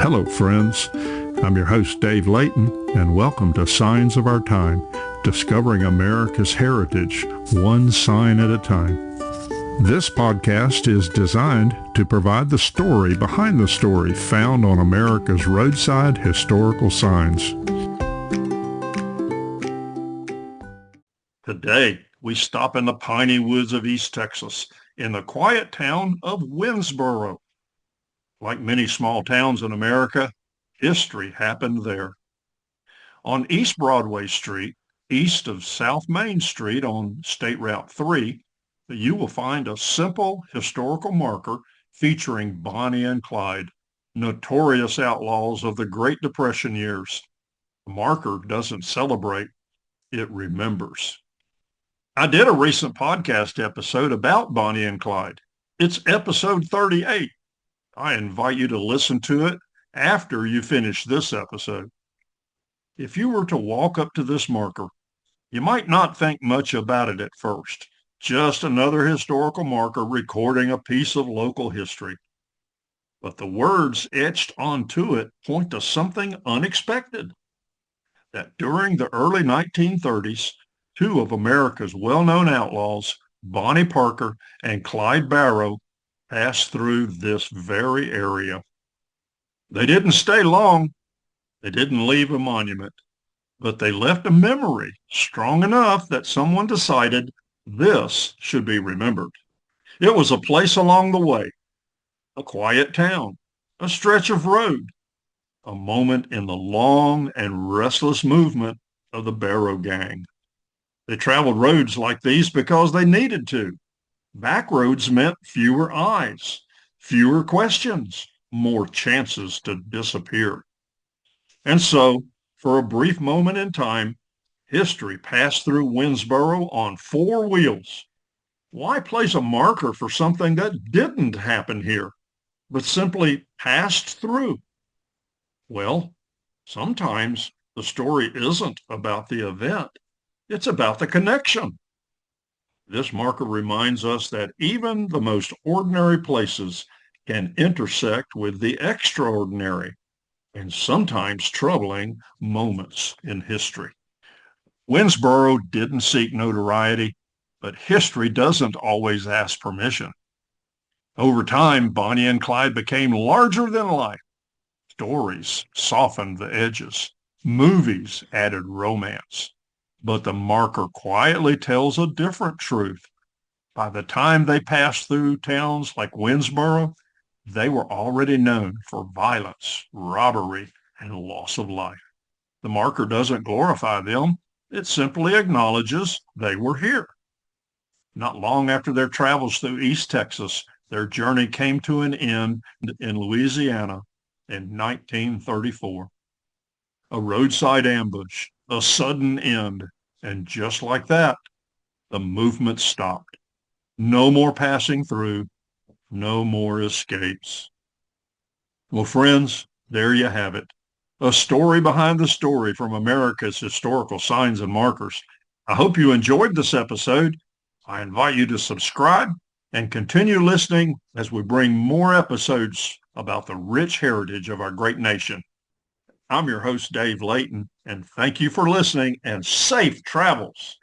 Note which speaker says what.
Speaker 1: Hello, friends. I'm your host, Dave Layton, and welcome to Signs of Our Time, discovering America's heritage, one sign at a time. This podcast is designed to provide the story behind the story found on America's roadside historical signs. Today, we stop in the piney woods of East Texas, in the quiet town of Winnsboro. Like many small towns in America, history happened there. On East Broadway Street, east of South Main Street on State Route 3, you will find a simple historical marker featuring Bonnie and Clyde, notorious outlaws of the Great Depression years. The marker doesn't celebrate, it remembers. I did a recent podcast episode about Bonnie and Clyde. It's episode 38. I invite you to listen to it after you finish this episode. If you were to walk up to this marker, you might not think much about it at first. Just another historical marker recording a piece of local history. But the words etched onto it point to something unexpected. That during the early 1930s, two of America's well-known outlaws, Bonnie Parker and Clyde Barrow, passed through this very area. They didn't stay long. They didn't leave a monument, but they left a memory strong enough that someone decided this should be remembered. It was a place along the way, a quiet town, a stretch of road, a moment in the long and restless movement of the Barrow gang. They traveled roads like these because they needed to. Back roads meant fewer eyes, fewer questions, more chances to disappear. And so, for a brief moment in time, history passed through Winnsboro on four wheels. Why place a marker for something that didn't happen here, but simply passed through? Well, sometimes the story isn't about the event. It's about the connection. This marker reminds us that even the most ordinary places can intersect with the extraordinary and sometimes troubling moments in history. Winnsboro didn't seek notoriety, but history doesn't always ask permission. Over time, Bonnie and Clyde became larger than life. Stories softened the edges. Movies added romance. But the marker quietly tells a different truth. By the time they passed through towns like Winnsboro, they were already known for violence, robbery, and loss of life. The marker doesn't glorify them. It simply acknowledges they were here. Not long after their travels through East Texas, their journey came to an end in Louisiana in 1934. A roadside ambush, a sudden end, and just like that, the movement stopped. No more passing through, no more escapes. Well, friends, there you have it. A story behind the story from America's historical signs and markers. I hope you enjoyed this episode. I invite you to subscribe and continue listening as we bring more episodes about the rich heritage of our great nation. I'm your host, Dave Layton, and thank you for listening and safe travels.